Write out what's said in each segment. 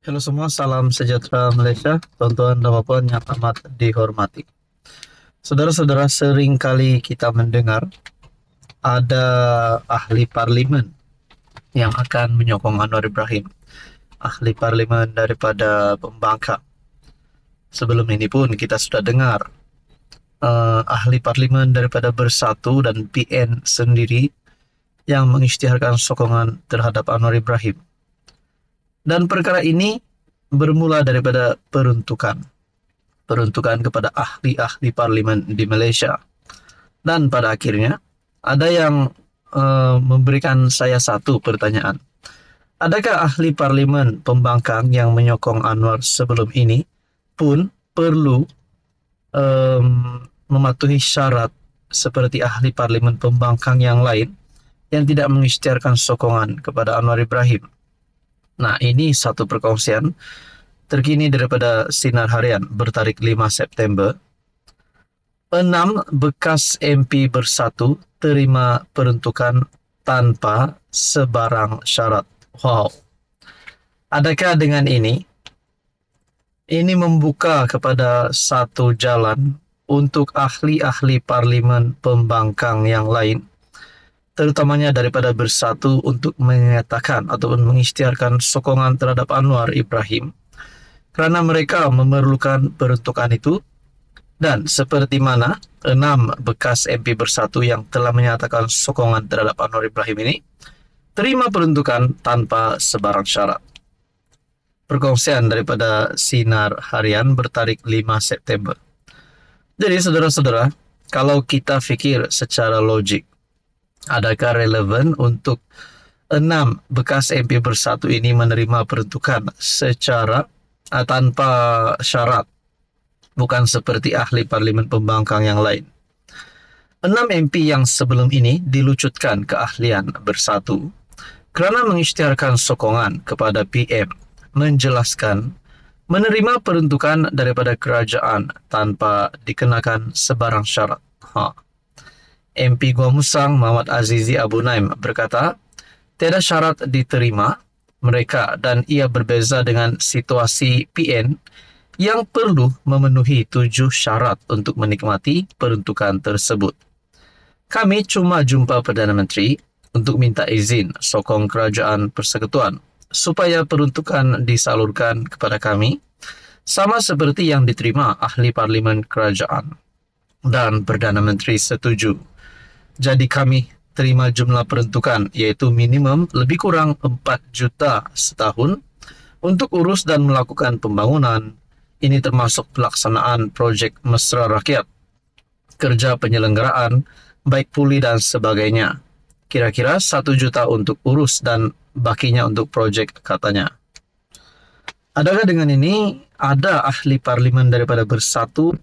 Halo semua, salam sejahtera Malaysia, tuan-tuan dan puan yang amat dihormati. Saudara-saudara, sering kali kita mendengar ada ahli parlimen yang akan menyokong Anwar Ibrahim, ahli parlimen daripada Pembangkang. Sebelum ini pun kita sudah dengar ahli parlimen daripada Bersatu dan PN sendiri yang mengisytiharkan sokongan terhadap Anwar Ibrahim. Dan perkara ini bermula daripada peruntukan kepada ahli-ahli parlimen di Malaysia. Dan pada akhirnya ada yang memberikan saya satu pertanyaan. Adakah ahli parlimen Pembangkang yang menyokong Anwar sebelum ini pun perlu mematuhi syarat seperti ahli parlimen Pembangkang yang lain yang tidak mengisytiharkan sokongan kepada Anwar Ibrahim? Nah, ini satu perkongsian terkini daripada Sinar Harian bertarik 5 September. 6 bekas MP Bersatu terima peruntukan tanpa sebarang syarat. Wow. Adakah dengan ini membuka kepada satu jalan untuk ahli-ahli parlimen Pembangkang yang lain, terutamanya daripada Bersatu, untuk menyatakan ataupun mengisytiharkan sokongan terhadap Anwar Ibrahim kerana mereka memerlukan peruntukan itu? Dan seperti mana 6 bekas MP Bersatu yang telah menyatakan sokongan terhadap Anwar Ibrahim ini terima peruntukan tanpa sebarang syarat. Perkongsian daripada Sinar Harian bertarik 5 September. Jadi saudara-saudara, kalau kita fikir secara logik, adakah relevan untuk 6 bekas MP Bersatu ini menerima peruntukan secara tanpa syarat, bukan seperti ahli parlimen Pembangkang yang lain? 6 MP yang sebelum ini dilucutkan keahlian Bersatu kerana mengisytiharkan sokongan kepada PM, menjelaskan menerima peruntukan daripada kerajaan tanpa dikenakan sebarang syarat. MP Gua Musang Muhammad Azizi Abu Naim berkata, tiada syarat diterima mereka dan ia berbeza dengan situasi PN yang perlu memenuhi 7 syarat untuk menikmati peruntukan tersebut. Kami cuma jumpa Perdana Menteri untuk minta izin sokong Kerajaan Persekutuan supaya peruntukan disalurkan kepada kami sama seperti yang diterima ahli parlimen kerajaan, dan Perdana Menteri setuju. Jadi kami terima jumlah peruntukan iaitu minimum lebih kurang 4 juta setahun untuk urus dan melakukan pembangunan. Ini termasuk pelaksanaan projek mesra rakyat, kerja penyelenggaraan, baik puli dan sebagainya. Kira-kira 1 juta untuk urus dan bakinya untuk projek, katanya. Adakah dengan ini ada ahli parlimen daripada Bersatu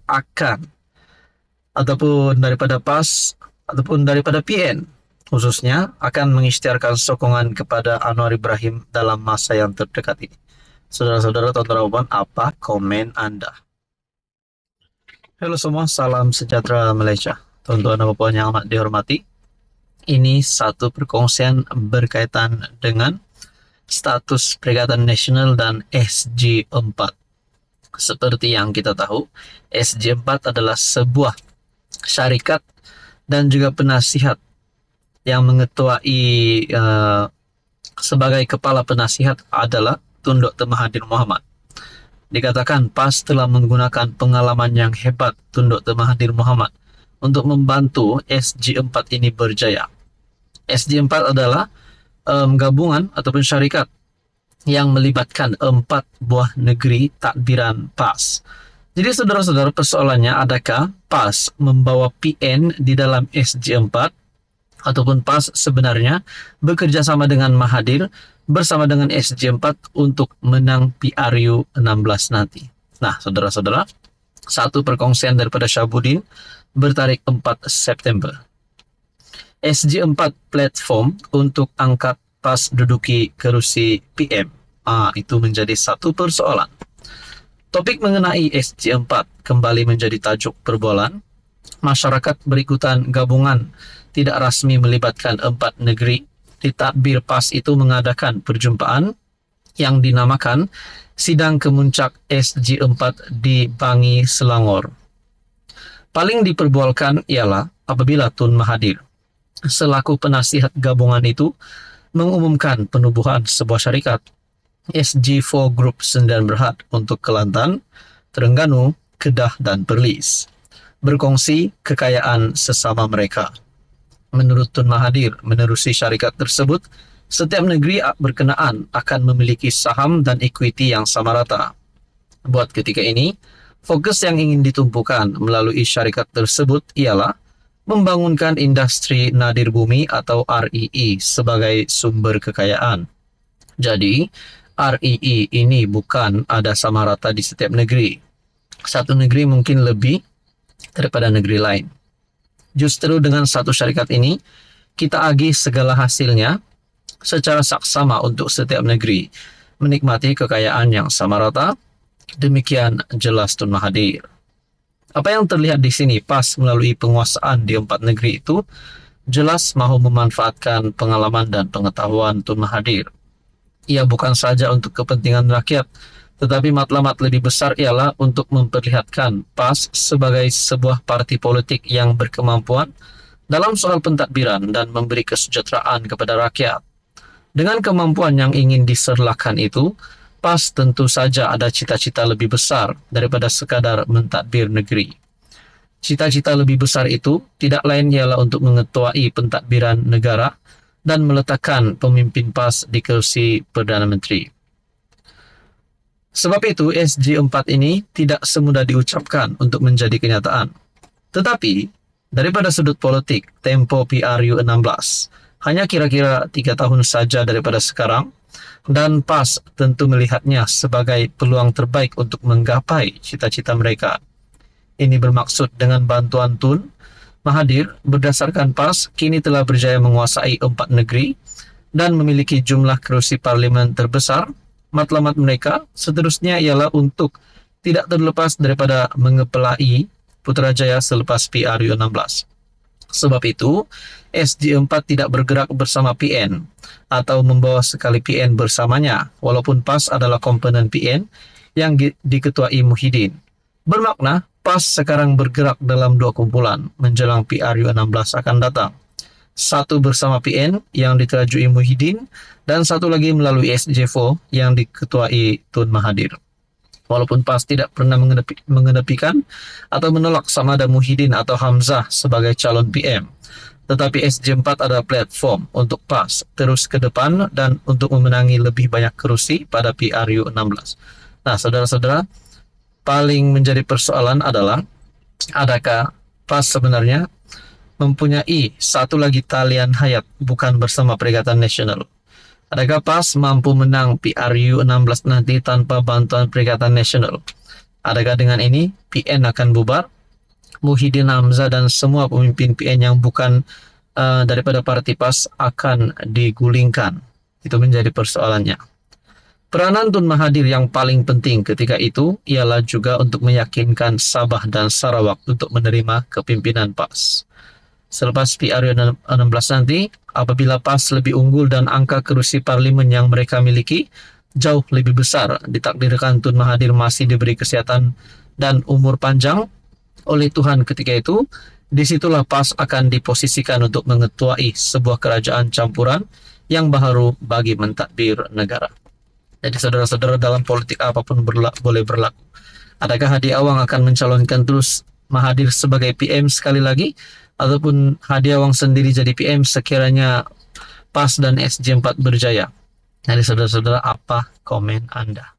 ataupun daripada PAS ataupun daripada PN khususnya akan mengisytiharkan sokongan kepada Anwar Ibrahim dalam masa yang terdekat ini? Saudara-saudara, tuan-tuan, apa komen anda? Halo semua, salam sejahtera Malaysia, tuan-tuan dan puan yang amat dihormati. Ini satu perkongsian berkaitan dengan status Perikatan Nasional dan SG4. Seperti yang kita tahu, SG4 adalah sebuah syarikat dan juga penasihat yang mengetuai sebagai kepala penasihat adalah Tun Dr. Mahathir Mohamad. Dikatakan PAS telah menggunakan pengalaman yang hebat Tun Dr. Mahathir Mohamad untuk membantu SG4 ini berjaya. SG4 adalah gabungan ataupun syarikat yang melibatkan 4 buah negeri takbiran PAS. Jadi saudara-saudara, persoalannya, adakah PAS membawa PN di dalam SG4 ataupun PAS sebenarnya bekerja sama dengan Mahathir bersama dengan SG4 untuk menang PRU 16 nanti? Nah, saudara-saudara, satu perkongsian daripada Syabuddin bertarik 4 September. SG4 platform untuk angkat PAS duduki kerusi PM. Itu menjadi satu persoalan. Topik mengenai SG4 kembali menjadi tajuk perbualan. Masyarakat berikutan gabungan tidak rasmi melibatkan 4 negeri di takbir PAS itu mengadakan perjumpaan yang dinamakan Sidang Kemuncak SG4 di Bangi, Selangor. Paling diperbualkan ialah apabila Tun Mahathir, selaku penasihat gabungan itu, mengumumkan penubuhan sebuah syarikat SG4 Group Sdn Bhd untuk Kelantan, Terengganu, Kedah, dan Perlis, berkongsi kekayaan sesama mereka. Menurut Tun Mahathir, menerusi syarikat tersebut, setiap negeri berkenaan akan memiliki saham dan equity yang sama rata. Buat ketika ini, fokus yang ingin ditumpukan melalui syarikat tersebut ialah membangunkan industri nadir bumi atau REE sebagai sumber kekayaan. Jadi, REE ini bukan ada sama rata di setiap negeri. Satu negeri mungkin lebih daripada negeri lain. Justru dengan satu syarikat ini, kita agih segala hasilnya secara saksama untuk setiap negeri menikmati kekayaan yang sama rata. Demikian jelas Tun Mahathir. Apa yang terlihat di sini pas melalui penguasaan di 4 negeri itu jelas mahu memanfaatkan pengalaman dan pengetahuan Tun Mahathir. Ia bukan saja untuk kepentingan rakyat, tetapi matlamat lebih besar ialah untuk memperlihatkan PAS sebagai sebuah parti politik yang berkemampuan dalam soal pentadbiran dan memberi kesejahteraan kepada rakyat. Dengan kemampuan yang ingin diserlakan itu, PAS tentu saja ada cita-cita lebih besar daripada sekadar mentadbir negeri. Cita-cita lebih besar itu tidak lain ialah untuk mengetuai pentadbiran negara dan meletakkan pemimpin PAS di kursi Perdana Menteri. Sebab itu, SG4 ini tidak semudah diucapkan untuk menjadi kenyataan. Tetapi, daripada sudut politik, tempo PRU 16, hanya kira-kira 3 tahun saja daripada sekarang, dan PAS tentu melihatnya sebagai peluang terbaik untuk menggapai cita-cita mereka. Ini bermaksud dengan bantuan Tun Mahathir, berdasarkan PAS, kini telah berjaya menguasai 4 negeri dan memiliki jumlah kerusi parlimen terbesar. Matlamat mereka seterusnya ialah untuk tidak terlepas daripada mengepelai Putrajaya selepas PRU 16. Sebab itu, SG4 tidak bergerak bersama PN atau membawa sekali PN bersamanya, walaupun PAS adalah komponen PN yang diketuai Muhyiddin. Bermakna, PAS sekarang bergerak dalam 2 kumpulan menjelang PRU 16 akan datang. Satu bersama PN yang diterajui Muhyiddin, dan satu lagi melalui SG4 yang diketuai Tun Mahathir. Walaupun PAS tidak pernah mengenepikan atau menolak sama ada Muhyiddin atau Hamzah sebagai calon PM, tetapi SG4 adalah platform untuk PAS terus ke depan dan untuk memenangi lebih banyak kursi pada PRU 16. Nah, saudara-saudara, paling menjadi persoalan adalah adakah PAS sebenarnya mempunyai satu lagi talian hayat bukan bersama Perikatan Nasional? Adakah PAS mampu menang PRU 16 nanti tanpa bantuan Perikatan Nasional? Adakah dengan ini PN akan bubar? Muhyiddin, Hamzah, dan semua pemimpin PN yang bukan daripada parti PAS akan digulingkan? Itu menjadi persoalannya. Peranan Tun Mahathir yang paling penting ketika itu ialah juga untuk meyakinkan Sabah dan Sarawak untuk menerima kepimpinan PAS. Selepas PRU 16 nanti, apabila PAS lebih unggul dan angka kerusi parlimen yang mereka miliki jauh lebih besar, ditakdirkan Tun Mahathir masih diberi kesehatan dan umur panjang oleh Tuhan ketika itu, disitulah PAS akan diposisikan untuk mengetuai sebuah kerajaan campuran yang baru bagi mentadbir negara. Jadi saudara-saudara, dalam politik apapun boleh berlaku. Adakah Hadi Awang akan mencalonkan terus Mahathir sebagai PM sekali lagi, ataupun Hadi Awang sendiri jadi PM sekiranya PAS dan SG4 berjaya? Jadi saudara-saudara, apa komen Anda?